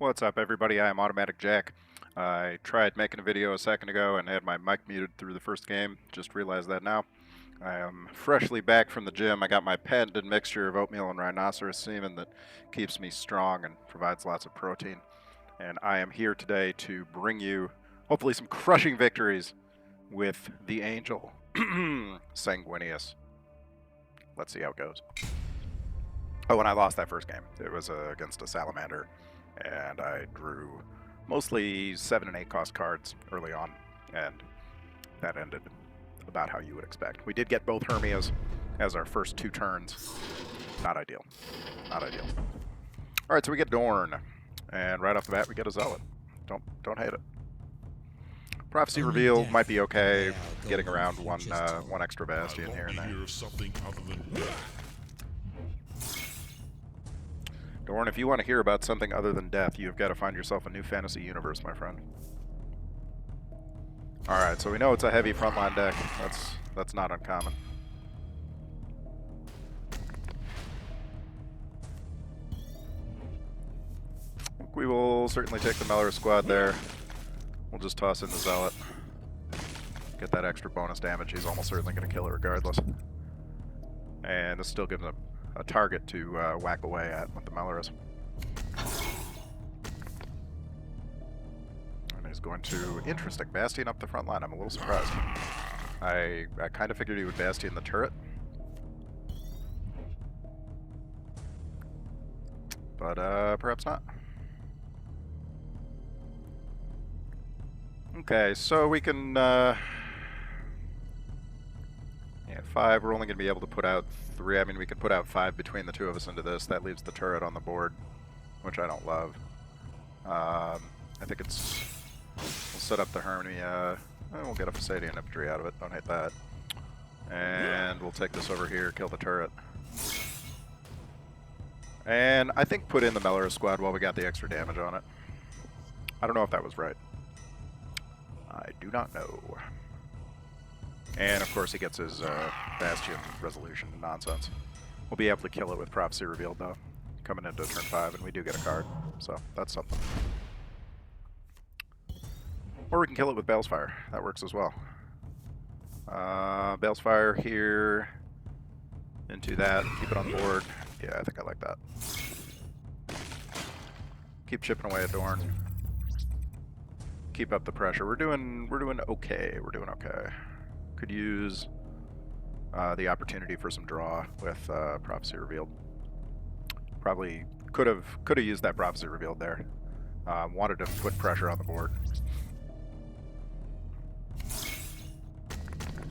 What's up, everybody? I am Automatic Jack. I tried making a video a second ago and had my mic muted through the first game. Just realized that now. I am freshly back from the gym. I got my patented mixture of oatmeal and rhinoceros semen that keeps me strong and provides lots of protein. And I am here today to bring you, hopefully, some crushing victories with the angel, Sanguinius. Let's see how it goes. Oh, and I lost that first game. It was against a salamander, and I drew mostly 7 and 8 cost cards early on, and that ended about how you would expect. We did get both Hermias as our first 2 turns. Not ideal. Not ideal. All right, so we get Dorn, and right off the bat we get a Zealot. Don't hate it. Prophecy Reveal might be okay, getting around one extra Bastion here and there. Dorn, if you want to hear about something other than death, you've got to find yourself a new fantasy universe, my friend. Alright, so we know it's a heavy frontline deck. That's not uncommon. I think we will certainly take the Melora squad there. We'll just toss in the Zealot. Get that extra bonus damage. He's almost certainly going to kill it regardless. And this still gives him a target to whack away at with the Meloras. And he's going to, interesting, Bastion up the front line. I'm a little surprised. I kind of figured he would Bastion the turret. But perhaps not. Okay, so we can, yeah, 5, we're only going to be able to put out 3. I mean, we can put out 5 between the two of us into this. That leaves the turret on the board, which I don't love. I think it's, we'll set up the Hermia, we'll get a Fasadian infantry out of it, don't hate that. And we'll take this over here, kill the turret. And I think put in the Melora squad while we got the extra damage on it. I don't know if that was right. I do not know. And of course he gets his Bastion resolution nonsense. We'll be able to kill it with Prophecy Revealed though, coming into turn 5, and we do get a card, so that's something. Or we can kill it with Balefire, that works as well. Balefire here, into that, keep it on board. Yeah, I think I like that. Keep chipping away at Dorn. Keep up the pressure. We're doing okay. We're doing okay. Could use the opportunity for some draw with Prophecy Revealed. Probably could have used that Prophecy Revealed there. Wanted to put pressure on the board.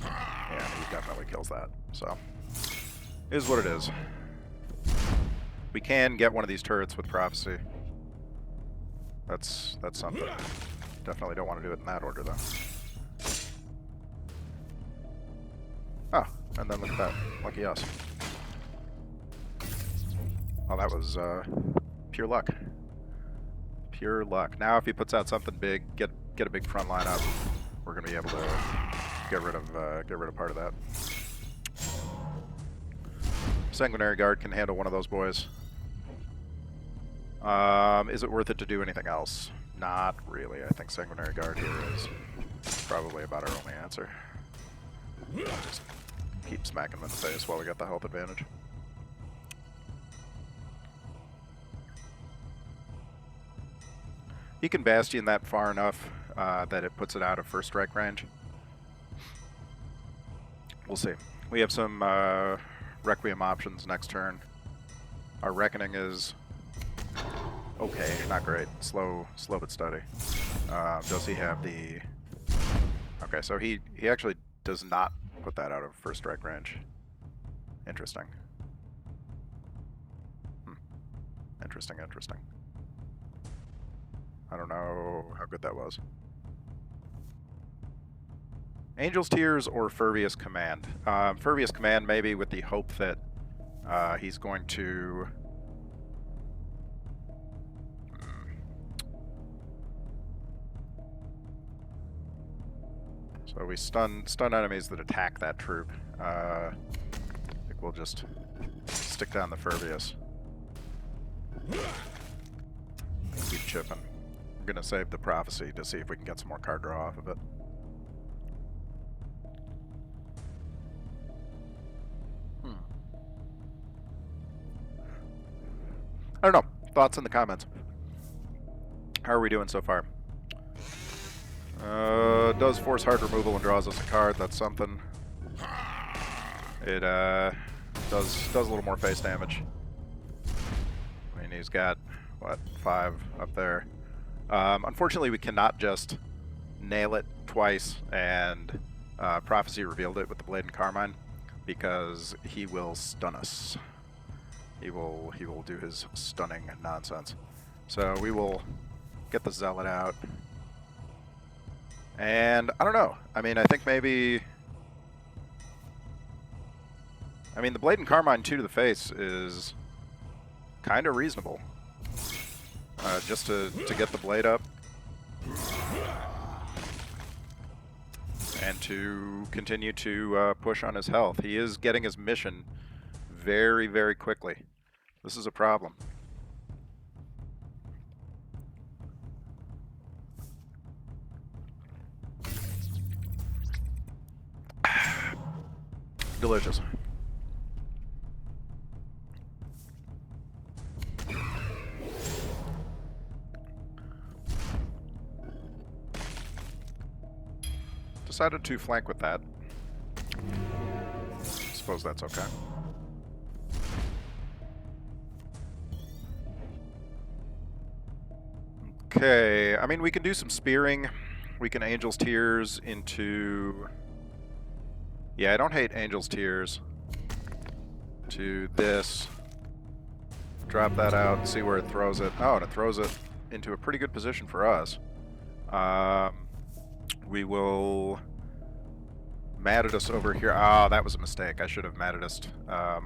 Yeah, he definitely kills that. So, is what it is. We can get one of these turrets with Prophecy. That's something. Definitely don't want to do it in that order, though. Oh, and then look at that. Lucky us. Oh, that was pure luck. Pure luck. Now if he puts out something big, get a big front line up, we're going to be able to get rid of part of that. Sanguinary Guard can handle one of those boys. Is it worth it to do anything else? Not really. I think Sanguinary Guard here is probably about our only answer. Just keep smacking him in the face while we got the health advantage. He can Bastion that far enough that it puts it out of first strike range. We'll see. We have some Requiem options next turn. Our Reckoning is okay, not great. Slow but steady. Does he have the... Okay, so he actually does not put that out of first strike range. Interesting. Interesting. I don't know how good that was. Angel's Tears or Furvious Command. Furvious Command maybe with the hope that he's going to... So we stun enemies that attack that troop. I think we'll just stick down the Furvious. Keep chipping. I'm gonna save the prophecy to see if we can get some more card draw off of it. I don't know. Thoughts in the comments. How are we doing so far? Does force hard removal and draws us a card. That's something. It does a little more face damage. I mean, he's got what, 5 up there. Unfortunately, we cannot just nail it twice and prophecy revealed it with the Blade and Carmine because he will stun us. He will do his stunning nonsense. So we will get the Zealot out. And I don't know. I mean, I think maybe... I mean, the Blade and Carmine 2 to the face is kind of reasonable. Just to get the Blade up. And to continue to push on his health. He is getting his mission very, very quickly. This is a problem. Delicious. Decided to flank with that. Suppose that's okay. Okay, I mean, we can do some spearing. We can Angel's Tears into... Yeah, I don't hate Angel's Tears. To this. Drop that out and see where it throws it. Oh, and it throws it into a pretty good position for us. We will... Matidus over here. Ah, that was a mistake. I should have Matidus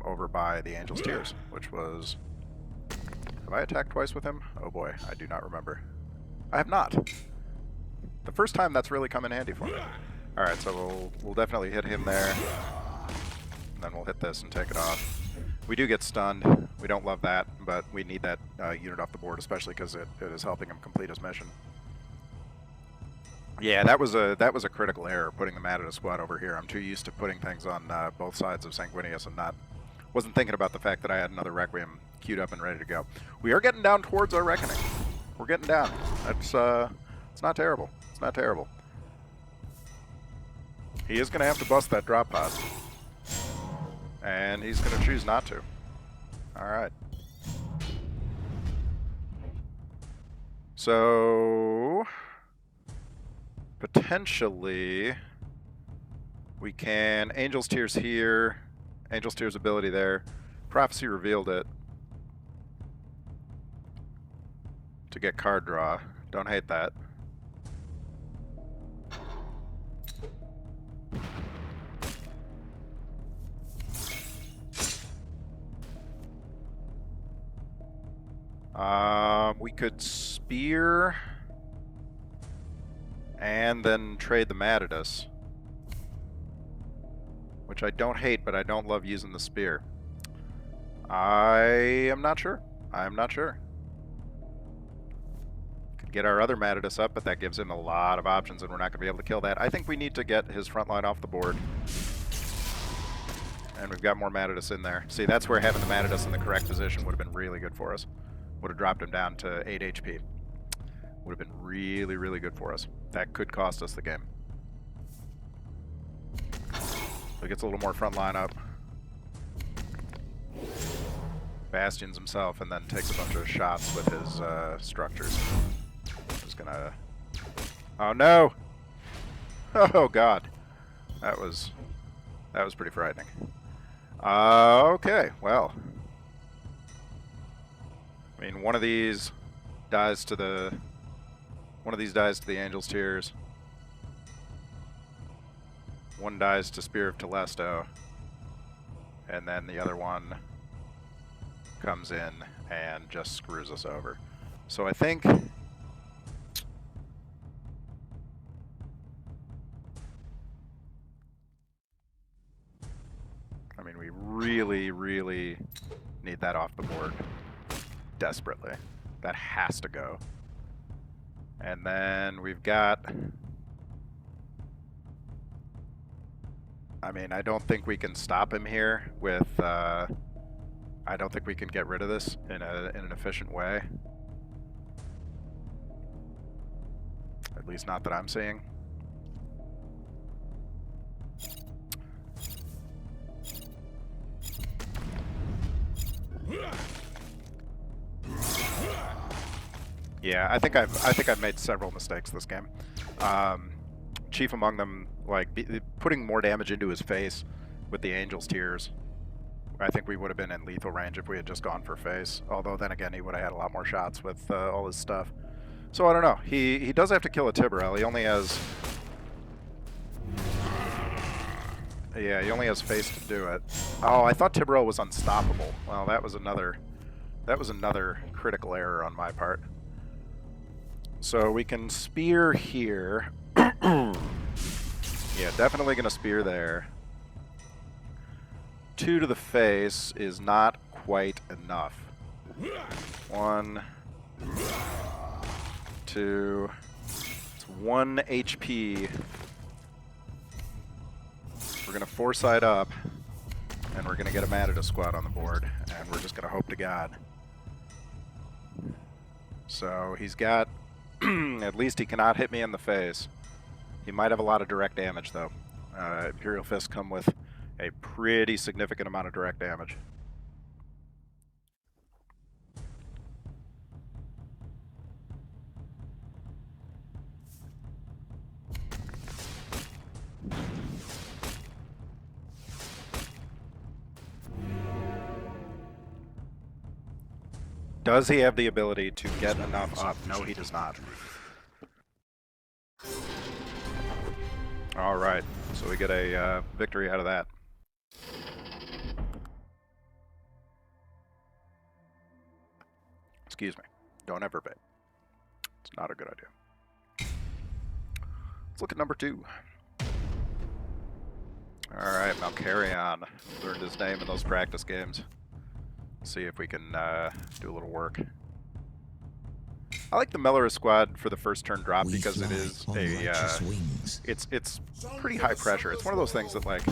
over by the Angel's Tears, which was... Have I attacked twice with him? Oh boy, I do not remember. I have not. The first time that's really come in handy for me. Alright, so we'll definitely hit him there. And then we'll hit this and take it off. We do get stunned. We don't love that, but we need that unit off the board, especially because it is helping him complete his mission. Yeah, that was a critical error, putting the Matidus squad over here. I'm too used to putting things on both sides of Sanguinius and wasn't thinking about the fact that I had another Requiem queued up and ready to go. We are getting down towards our reckoning. We're getting down. That's it's not terrible. It's not terrible. He is going to have to bust that drop pod. And he's going to choose not to. Alright. So... potentially... we can Angel's Tears here. Angel's Tears ability there. Prophecy revealed it. To get card draw. Don't hate that. We could spear and then trade the Matidus, which I don't hate, but I don't love using the spear. I am not sure. I'm not sure. Could get our other Matidus up, but that gives him a lot of options, and we're not going to be able to kill that. I think we need to get his front line off the board. And we've got more Matidus in there. See, that's where having the Matidus in the correct position would have been really good for us. Would have dropped him down to 8 HP. Would have been really, really good for us. That could cost us the game. So he gets a little more front line up. Bastions himself, and then takes a bunch of shots with his structures. Just gonna... Oh no! Oh god. That was pretty frightening. Okay, well. I mean, one of these dies to the Angel's Tears. One dies to Spear of Telesto. And then the other one comes in and just screws us over. So I think... I mean, we really, really need that off the board. Desperately. That has to go. And then we've got... I mean, I don't think we can stop him here with... I don't think we can get rid of this in an efficient way. At least not that I'm seeing. Yeah, I think I've made several mistakes this game. Chief among them, like putting more damage into his face with the Angel's Tears. I think we would have been in lethal range if we had just gone for face. Although then again, he would have had a lot more shots with all his stuff. So I don't know. He does have to kill a Tiburel. He only has... Yeah, he only has face to do it. Oh, I thought Tiburel was unstoppable. Well, that was another critical error on my part. So we can spear here. Yeah, definitely gonna spear there. 2 to the face is not quite enough. 1, 2. It's 1 HP. We're gonna foresight up, and we're gonna get a Matador squad on the board, and we're just gonna hope to God. So he's got... at least he cannot hit me in the face. He might have a lot of direct damage, though. Imperial Fists come with a pretty significant amount of direct damage. Does he have the ability to get enough up? No, he does not. All right, so we get a victory out of that. Excuse me. Don't ever bait. It's not a good idea. Let's look at number 2. All right, Malkarion. Learned his name in those practice games. See if we can do a little work. I like the Melora squad for the first turn drop because it is it's pretty high pressure. It's one of those things that, like,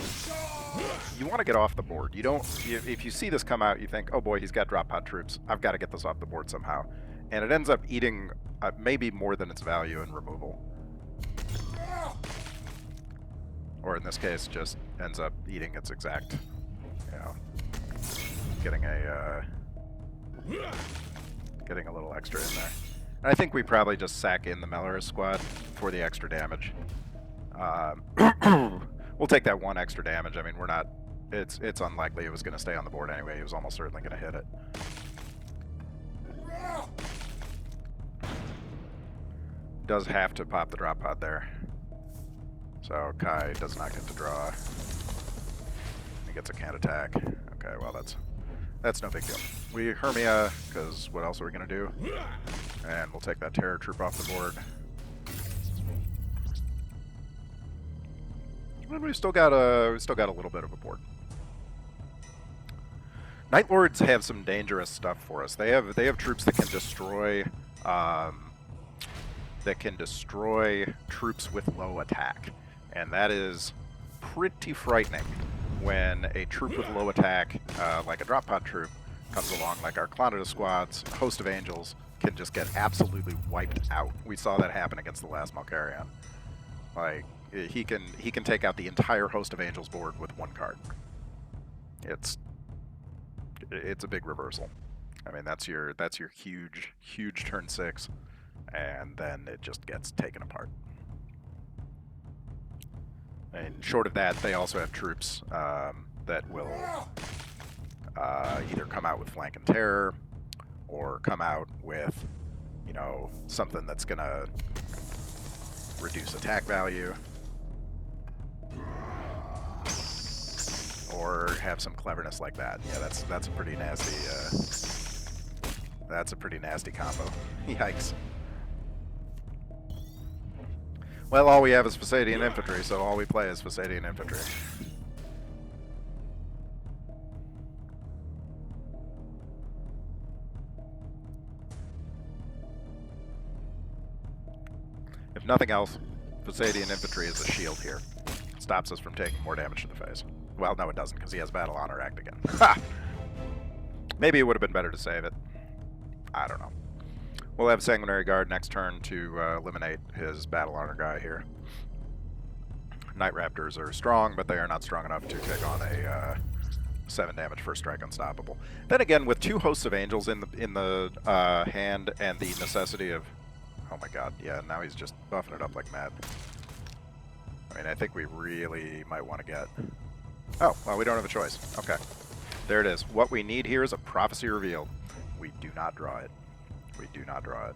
you want to get off the board. You don't, if you see this come out, you think, oh boy, he's got drop pod troops. I've got to get this off the board somehow. And it ends up eating maybe more than its value in removal. Or in this case, just ends up eating its exact, you know, getting a little extra in there. And I think we probably just sack in the Melora squad for the extra damage. We'll take that 1 extra damage. I mean, we're not... It's unlikely it was going to stay on the board anyway. He was almost certainly going to hit it. Does have to pop the drop pod there. So Kai does not get to draw. He gets a can't attack. Okay, well that's no big deal. We Hermia, because what else are we going to do? And we'll take that Terror Troop off the board. And we've still got a little bit of a board. Night Lords have some dangerous stuff for us. They have troops that can destroy troops with low attack, and that is pretty frightening when a troop with low attack, like a drop pod troop, comes along, like our Clonida squads, Host of Angels, can just get absolutely wiped out. We saw that happen against the last Malkarion. Like, he can take out the entire Host of Angels board with 1 card. It's a big reversal. I mean, that's your huge turn 6, and then it just gets taken apart. And short of that, they also have troops that will either come out with Flank and Terror, or come out with, you know, something that's gonna reduce attack value, or have some cleverness like that. Yeah, that's a pretty nasty combo. Yikes. Well, all we have is Fasadian Infantry, so all we play is Fasadian Infantry. If nothing else, Fasadian Infantry is a shield here. It stops us from taking more damage to the face. Well, no it doesn't, because he has Battle Honor Act again. Ha! Maybe it would have been better to save it. I don't know. We'll have Sanguinary Guard next turn to eliminate his Battle Honor guy here. Night Raptors are strong, but they are not strong enough to take on a 7 damage first strike unstoppable. Then again, with 2 Hosts of Angels in the hand and the necessity of... Oh my god, yeah, now he's just buffing it up like mad. I mean, I think we really might want to get... Oh, well, we don't have a choice. Okay. There it is. What we need here is a Prophecy Revealed. We do not draw it. We do not draw it.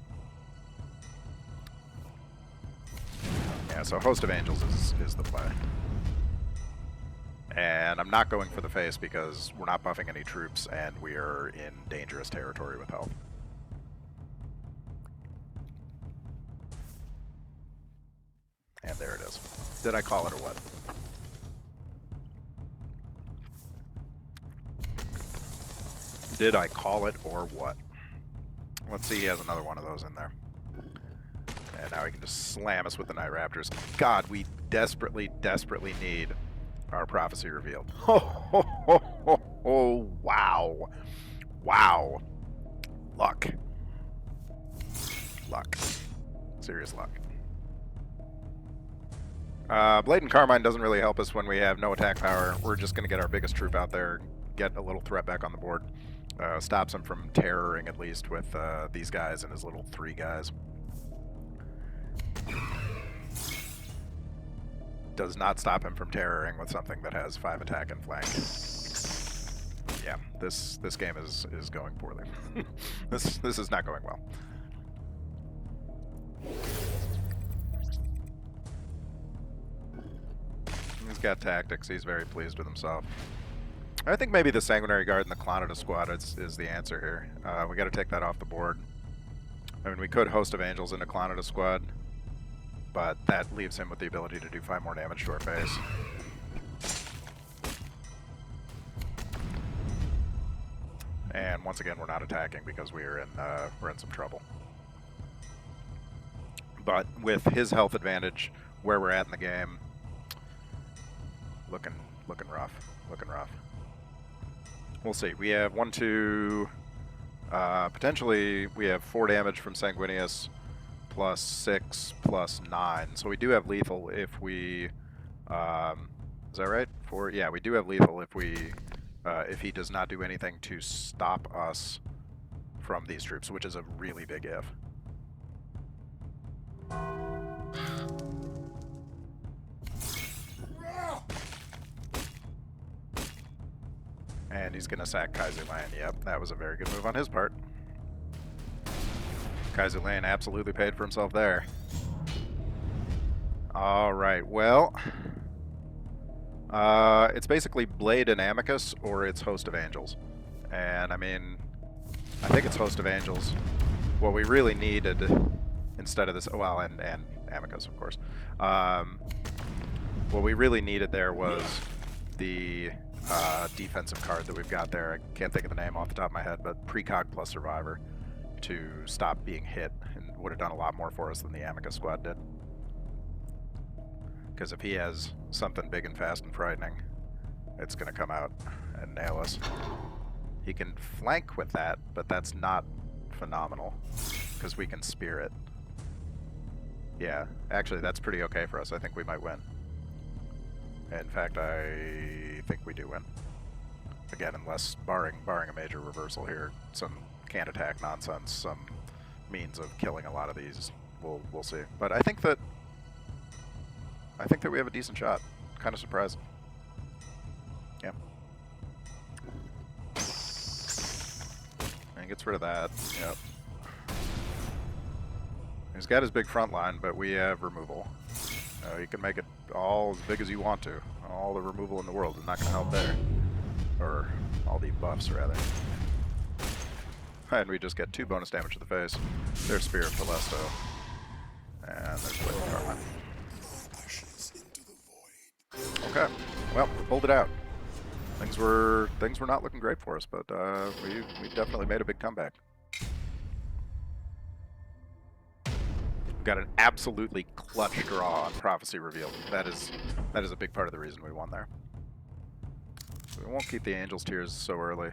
Yeah, so Host of Angels is the play. And I'm not going for the face because we're not buffing any troops and we are in dangerous territory with health. And there it is. Did I call it or what? Did I call it or what? Let's see, he has another one of those in there. And now he can just slam us with the Night Raptors. God, we desperately, desperately need our Prophecy Revealed. Oh, wow. Wow. Luck. Luck. Serious luck. Blade and Carmine doesn't really help us when we have no attack power. We're just going to get our biggest troop out there, get a little threat back on the board. Stops him from terroring, at least, with these guys and his little 3 guys. Does not stop him from terroring with something that has 5 attack and flank. Yeah, this game is going poorly. This is not going well. He's got tactics. He's very pleased with himself. I think maybe the Sanguinary Guard and the Clonida Squad is the answer here. We got to take that off the board. I mean, we could Host of Angels into Clonida Squad, but that leaves him with the ability to do 5 more damage to our face. And once again, we're not attacking because we're in some trouble. But with his health advantage, where we're at in the game, looking rough, looking rough. We'll see. We have 1, 2, potentially we have 4 damage from Sanguinius, plus 6, plus 9. So we do have lethal if we, is that right? 4? Yeah, we do have lethal if he does not do anything to stop us from these troops, which is a really big if. And he's going to sack Kaiser Lane. Yep, that was a very good move on his part. Kaiser Lane absolutely paid for himself there. Alright, well... it's basically Blade and Amicus, or it's Host of Angels. And, I mean, I think it's Host of Angels. What we really needed, instead of this... Well, and Amicus, of course. What we really needed there was the... defensive card that we've got there. I can't think of the name off the top of my head, but Precog plus Survivor to stop being hit, and would have done a lot more for us than the Amicus squad did. Because if he has something big and fast and frightening, it's going to come out and nail us. He can flank with that, but that's not phenomenal, because we can spear it. Yeah, actually that's pretty okay for us. I think we might win. In fact, I think we do win. Again, unless, barring a major reversal here, some can't attack nonsense, some means of killing a lot of these, we'll see. But I think that we have a decent shot. Kind of surprising. Yeah. And he gets rid of that. Yep. He's got his big front line, but we have removal. You can make it all as big as you want to. All the removal in the world is not going to help there. Or all the buffs, rather. And we just get 2 bonus damage to the face. There's Spear of Telesto. And there's Blade of Carmine. Okay. Well, we pulled it out. Things were not looking great for us, but we definitely made a big comeback. got an absolutely clutch draw on Prophecy Revealed. That is a big part of the reason we won there. So we won't keep the Angel's Tears so early.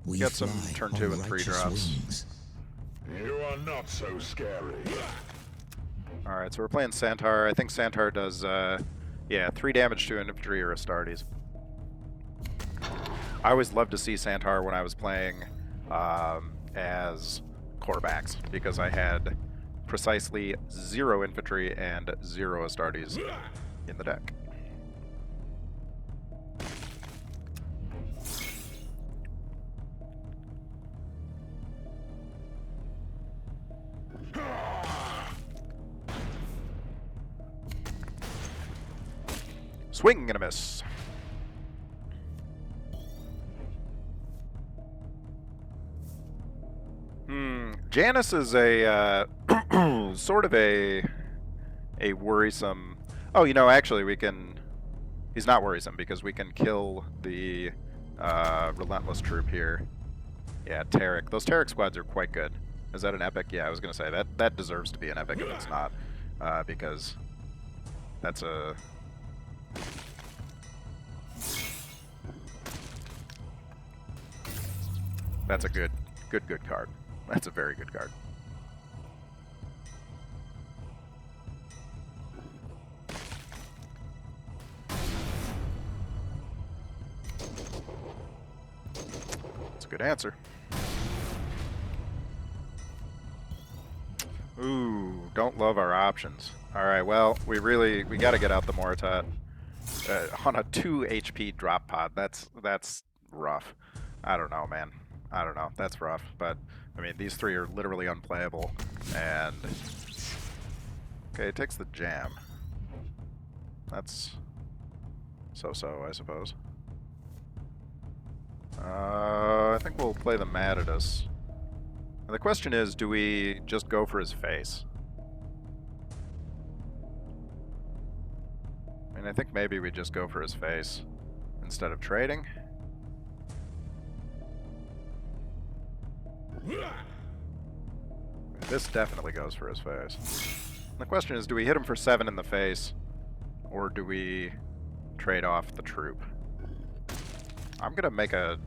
We got some turn 2 and 3 drops. Wings. You are not so scary. Alright, so we're playing Santar. I think Santar does, yeah, 3 damage to infantry or Astartes. I always loved to see Santar when I was playing as Corvax, because I had precisely 0 infantry and 0 Astartes in the deck. Swing and a miss. Janus is a sort of a worrisome. Oh, you know, actually, we can. He's not worrisome because we can kill the relentless troop here. Yeah, Tarek. Those Tarek squads are quite good. Is that an epic? Yeah, I was gonna say that deserves to be an epic if it's not, because that's a. That's a good card. That's a very good card. That's a good answer. Ooh, don't love our options. Alright, well, we got to get out the Moritat. On a 2 HP drop pod, that's rough. I don't know, man. I don't know. That's rough. But, I mean, these 3 are literally unplayable. And... okay, it takes the jam. That's... so-so, I suppose. I think we'll play the Matadus. And the question is, do we just go for his face? I mean, I think maybe we just go for his face instead of trading. This definitely goes for his face. The question is, do we hit him for 7 in the face, or do we trade off the troop? I'm gonna make a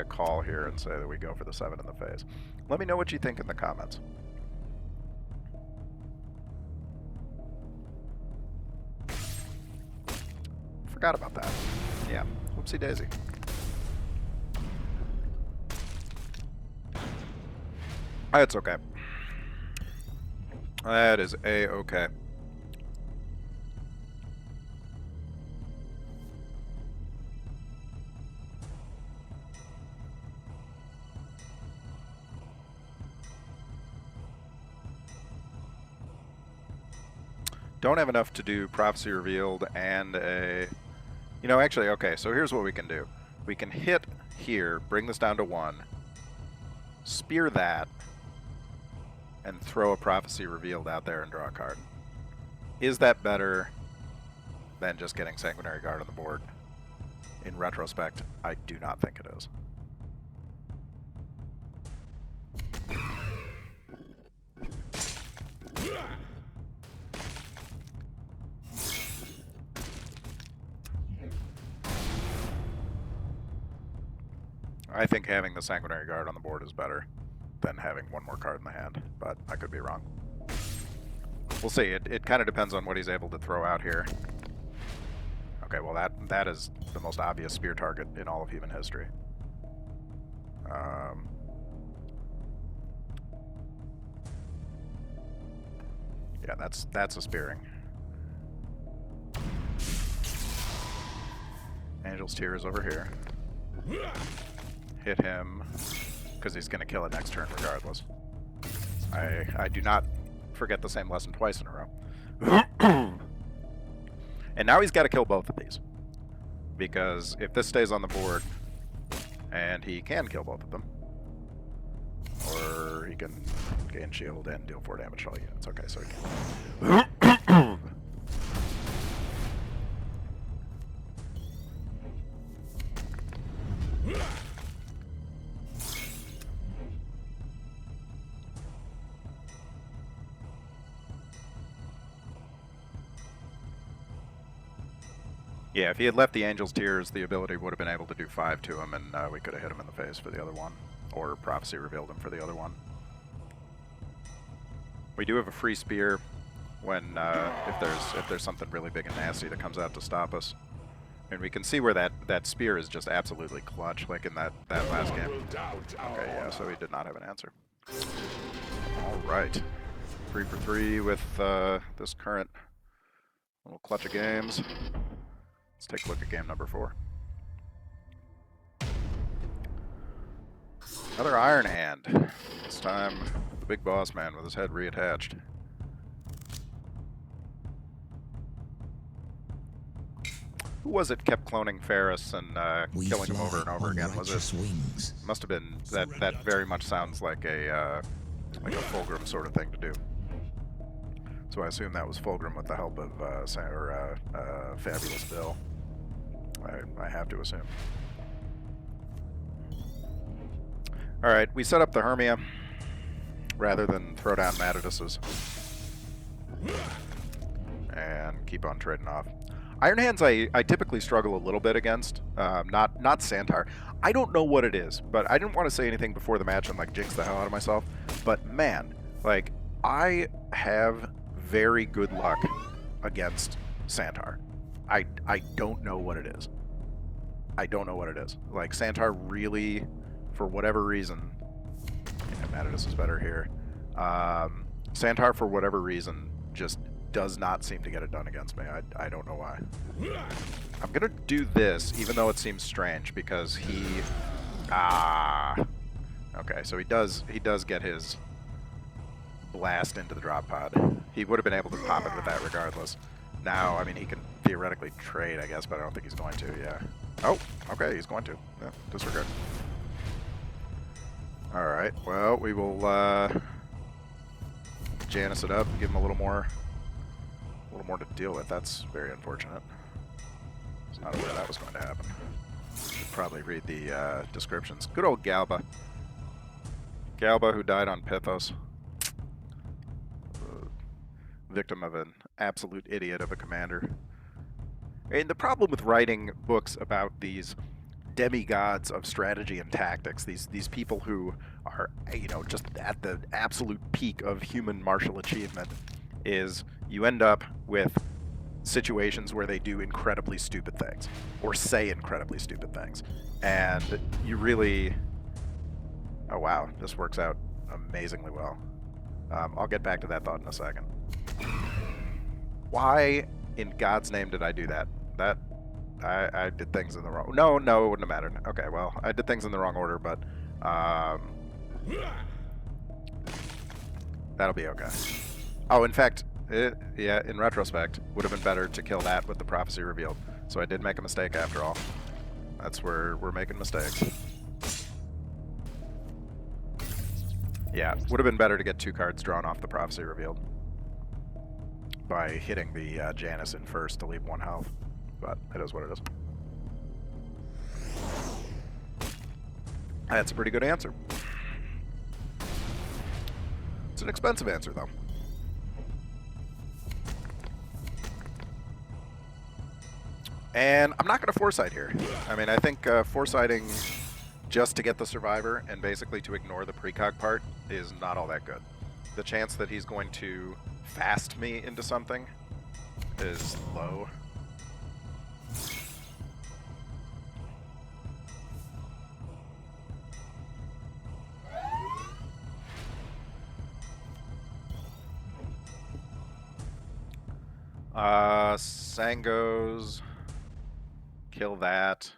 call here and say that we go for the 7 in the face. Let me know what you think in the comments. Forgot about that. Yeah, whoopsie daisy. It's okay. That is A-okay. Don't have enough to do Prophecy Revealed and a... You know, actually, okay, so here's what we can do. We can hit here, bring this down to 1, spear that, and throw a Prophecy Revealed out there and draw a card. Is that better than just getting Sanguinary Guard on the board? In retrospect, I do not think it is. I think having the Sanguinary Guard on the board is better than having 1 more card in the hand, but I could be wrong. We'll see. It kind of depends on what he's able to throw out here. Okay, well that is the most obvious spear target in all of human history. Yeah, that's a spearing. Angel's Tear is over here. Hit him, because he's going to kill it next turn regardless. I do not forget the same lesson twice in a row. And now he's got to kill both of these. Because if this stays on the board, and he can kill both of them, or he can gain shield and deal 4 damage to all units. Okay, so he can. Yeah, if he had left the Angel's Tears, the ability would have been able to do 5 to him, and we could have hit him in the face for the other one. Or Prophecy revealed him for the other one. We do have a free spear when if there's something really big and nasty that comes out to stop us. And we can see where that spear is just absolutely clutch, like in that last game. Okay, yeah, so he did not have an answer. Alright. 3 for 3 with this current little clutch of games. Let's take a look at game number 4. Another Iron Hand. This time, the big boss man with his head reattached. Who was it kept cloning Ferris and killing him over and over again? Was it? Wings. Must have been that very much sounds like a Fulgrim sort of thing to do. So I assume that was Fulgrim with the help of Fabulous Bill. I have to assume. All right, we set up the Hermia rather than throw down Matidus's and keep on trading off. Iron Hands I typically struggle a little bit against, not Santar. I don't know what it is, but I didn't want to say anything before the match and like jinx the hell out of myself. But man, like I have very good luck against Santar. I don't know what it is. I don't know what it is. Like Santar really, for whatever reason, yeah, Matidus is better here. Santar, for whatever reason, just does not seem to get it done against me. I don't know why. I'm gonna do this, even though it seems strange, because he... Okay, so he does get his blast into the drop pod. He would have been able to pop it with that regardless. Now, I mean, he can theoretically trade, I guess, but I don't think he's going to, yeah. Oh, okay, he's going to. Yeah, disregard. Alright, well, we will Janus it up, give him a little more to deal with. That's very unfortunate. I was not aware that was going to happen. Should probably read the descriptions. Good old Galba. Galba, who died on Pythos. Victim of an absolute idiot of a commander. And the problem with writing books about these demigods of strategy and tactics, these people who are, you know, just at the absolute peak of human martial achievement, is you end up with situations where they do incredibly stupid things, or say incredibly stupid things. And you really... Oh wow, this works out amazingly well. I'll get back to that thought in a second. Why in God's name did I do that? I did things in the wrong... No, it wouldn't have mattered. Okay, well, I did things in the wrong order, but... that'll be okay. Oh, in fact, yeah, in retrospect, would have been better to kill that with the prophecy revealed. So I did make a mistake after all. That's where we're making mistakes. Yeah, would have been better to get 2 cards drawn off the prophecy revealed by hitting the Janus in first to leave 1 health. But it is what it is. That's a pretty good answer. It's an expensive answer, though. And I'm not going to foresight here. I mean, I think foresighting just to get the survivor and basically to ignore the precog part is not all that good. The chance that he's going to fast me into something is low. Sangos, kill that,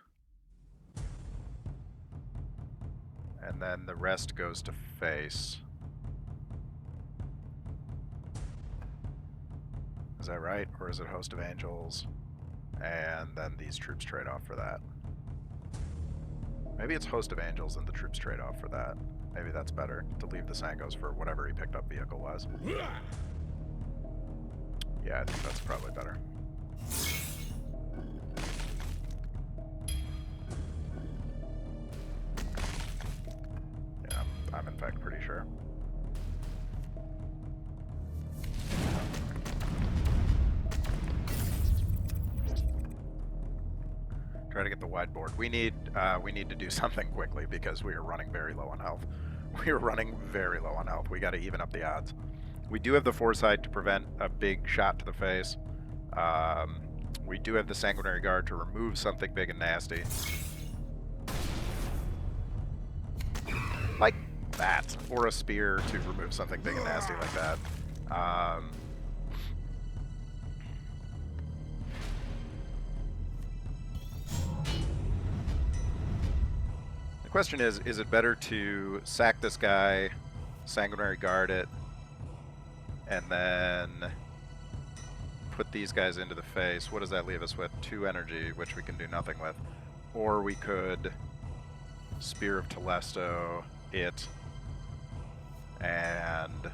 and then the rest goes to face. Is that right? Or is it Host of Angels? And then these troops trade off for that. Maybe it's Host of Angels and the troops trade off for that. Maybe that's better, to leave the Sangos for whatever he picked up vehicle-wise. Yeah, I think that's probably better. Yeah, I'm in fact pretty sure. try to get the wide board. We need to do something quickly because we are running very low on health. We are running very low on health. We got to even up the odds. We do have the foresight to prevent a big shot to the face. We do have the Sanguinary Guard to remove something big and nasty. Like that. Or a spear to remove something big and nasty like that. The question is it better to sack this guy, Sanguinary Guard it, and then put these guys into the face? What does that leave us with? 2 energy, which we can do nothing with. Or we could Spear of Telesto it, and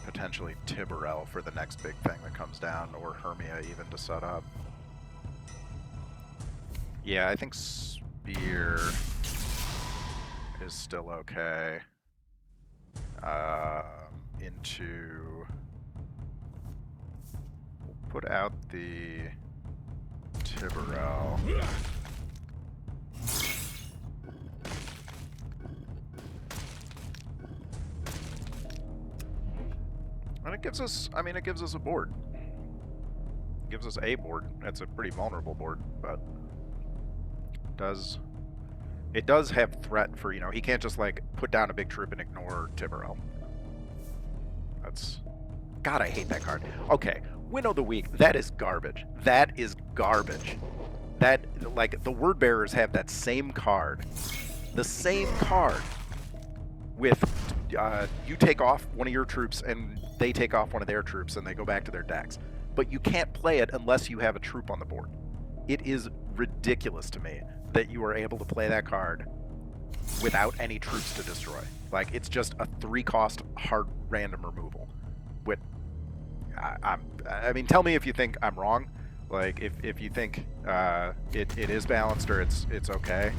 potentially Tiborel for the next big thing that comes down, or Hermia even to set up. Yeah, I think Spear is still okay. We'll put out the Tiborel. And it gives us, I mean, it gives us a board. It gives us a board. It's a pretty vulnerable board, but it does have threat for, you know, he can't just like put down a big troop and ignore Tiborel. That's, God, I hate that card. Okay, Win of the Week, that is garbage. That is garbage. That, like, the Word Bearers have that same card. The same card with, you take off one of your troops and they take off one of their troops and they go back to their decks. But you can't play it unless you have a troop on the board. It is ridiculous to me that you are able to play that card without any troops to destroy. Like, it's just a 3-cost hard random removal. With, I mean, tell me if you think I'm wrong. Like, if you think it is balanced or it's okay.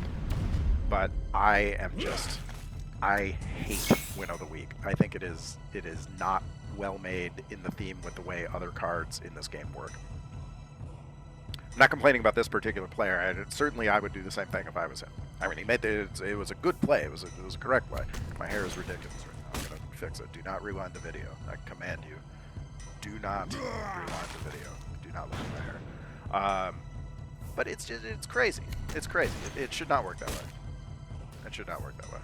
But I hate Win of the Week. I think it is not well made in the theme with the way other cards in this game work. I'm not complaining about this particular player. Certainly I would do the same thing if I was him. I mean, he made it was a good play. It was a correct play. My hair is ridiculous right now. I'm going to fix it. Do not rewind the video. I command you. Do not rewind the video. Do not look at my hair. But it's crazy. It's crazy. It should not work that way. It should not work that way.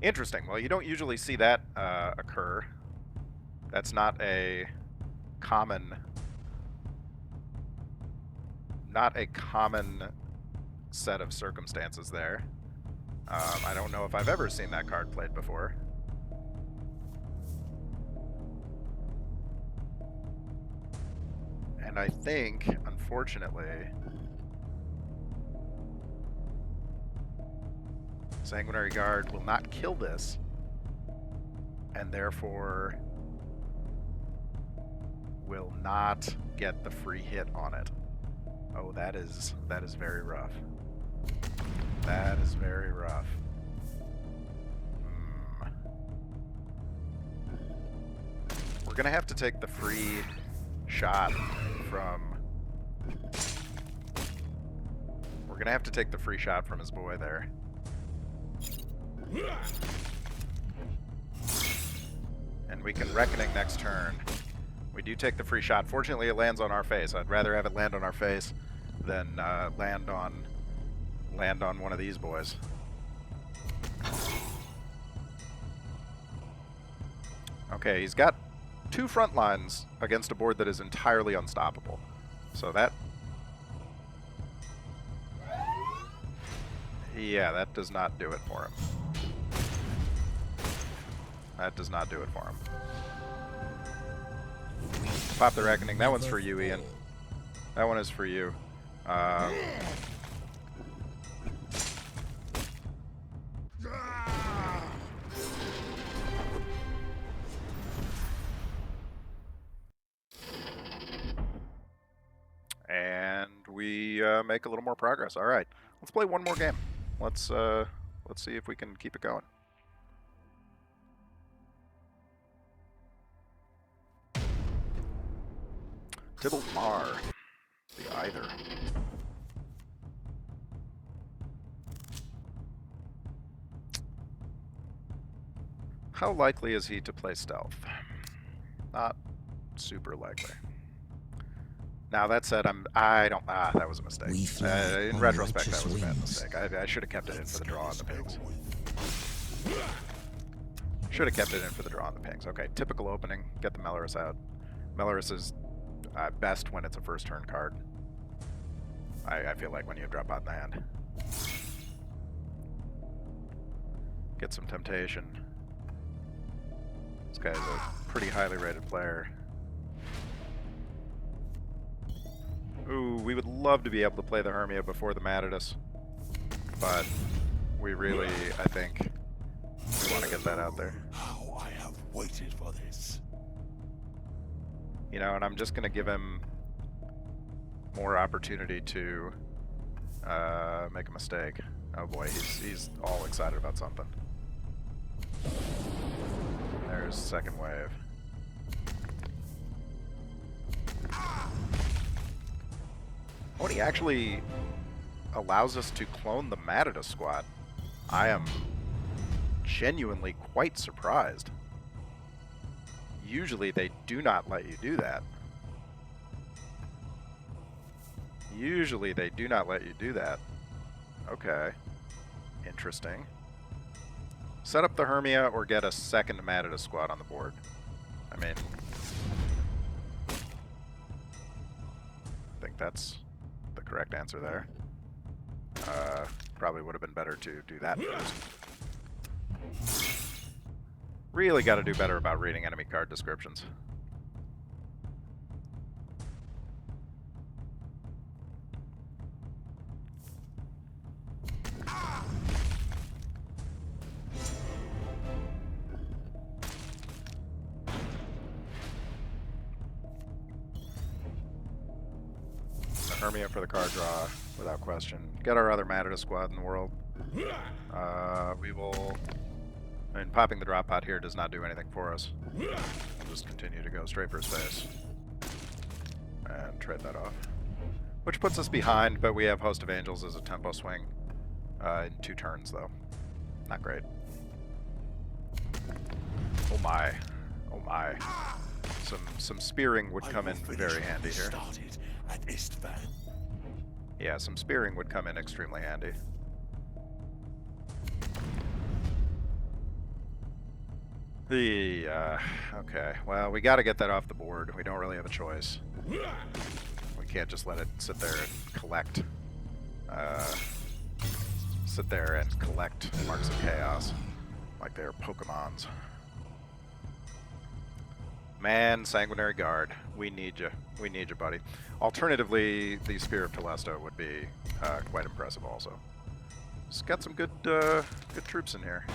Interesting. Well, you don't usually see that occur. That's not a common set of circumstances there. I don't know if I've ever seen that card played before. And I think, unfortunately, Sanguinary Guard will not kill this, and therefore will not get the free hit on it. Oh, that is very rough. That is very rough. We're gonna have to take the free shot from... We're gonna have to take the free shot from his boy there. And we can Reckoning next turn. We do take the free shot. Fortunately, it lands on our face. I'd rather have it land on our face than land on one of these boys. Okay, he's got 2 front lines against a board that is entirely unstoppable. So that... yeah, that does not do it for him. That does not do it for him. Pop the Reckoning. That one's for you, Ian. That one is for you. And we make a little more progress. All right, let's play one more game. Let's see if we can keep it going. Tibble Mar. The Either. How likely is he to play stealth? Not super likely. Now that said, that was a mistake. In retrospect, that was a bad mistake. I should have kept it in for the draw on the pigs. Should have kept it in for the draw on the pigs. Okay, typical opening. Get the Melorus out. Melorus is best when it's a first turn card. I feel like when you drop out in the hand. Get some temptation. This guy's a pretty highly rated player. Ooh, we would love to be able to play the Hermia before the Matidus, but we really, I think, we want to get that out there. How I have waited for this. You know, and I'm just going to give him more opportunity to make a mistake. Oh boy, he's all excited about something. There's second wave. Oh, and he actually allows us to clone the Matidus squad. I am genuinely quite surprised. Usually they do not let you do that. Usually they do not let you do that. Okay. Interesting. Set up the Hermia or get a second Matidus squad on the board. I mean, I think that's the correct answer there. Probably would have been better to do that first. Really got to do better about reading enemy card descriptions. Hermia for the card draw, without question. Get our other Matidus squad in the world. We will... I mean, popping the drop pot here does not do anything for us. We'll just continue to go straight for his face. And trade that off. Which puts us behind, but we have Host of Angels as a tempo swing. In 2 turns, though. Not great. Oh my. Oh my. Some spearing would come in very handy here. Yeah, some spearing would come in extremely handy. Okay, well, we gotta get that off the board. We don't really have a choice. We can't just let it sit there and collect. Sit there and collect Marks of Chaos like they're Pokemons. Man, Sanguinary Guard, we need you. We need you, buddy. Alternatively, the Spear of Telesto would be quite impressive also. It's got some good troops in here.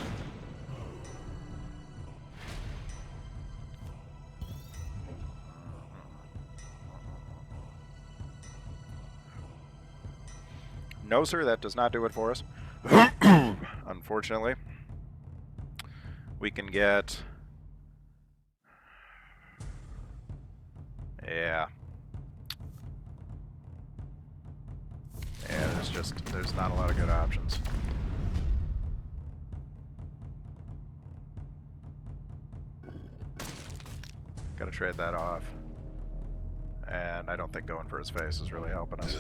No, sir, that does not do it for us. Unfortunately. We can get... Yeah. Yeah, there's not a lot of good options. Gotta trade that off. And I don't think going for his face is really helping us.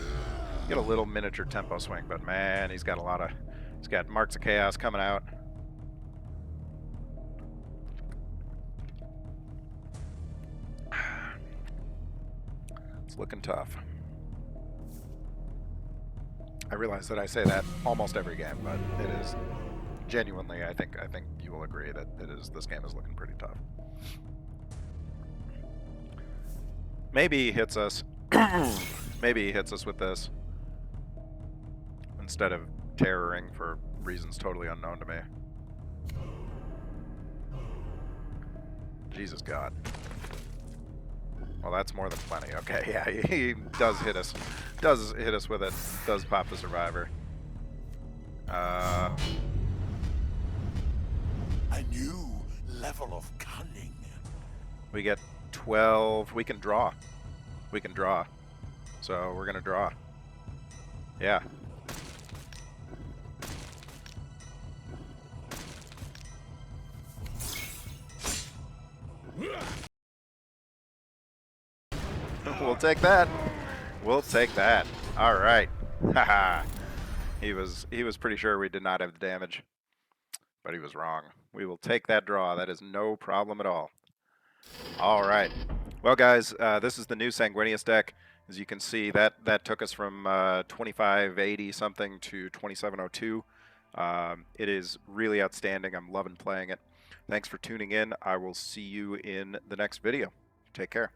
Get a little miniature tempo swing, but man, he's got a lot of... He's got Marks of Chaos coming out. It's looking tough. I realize that I say that almost every game, but it is genuinely, I think you will agree that this game is looking pretty tough. Maybe he hits us. Maybe he hits us with this instead of terroring for reasons totally unknown to me. Jesus God. Well, that's more than plenty. Okay, yeah, he does hit us. Does hit us with it. Does pop the Survivor. A new level of cunning. We get 12. We can draw. we can draw. So we're gonna draw. Yeah. We'll take that. We'll take that. All right. Haha. He was pretty sure we did not have the damage, but he was wrong. We will take that draw. That is no problem at all. All right. Well, guys, this is the new Sanguinius deck. As you can see, that took us from 2580 something to 2702. It is really outstanding. I'm loving playing it. Thanks for tuning in. I will see you in the next video. Take care.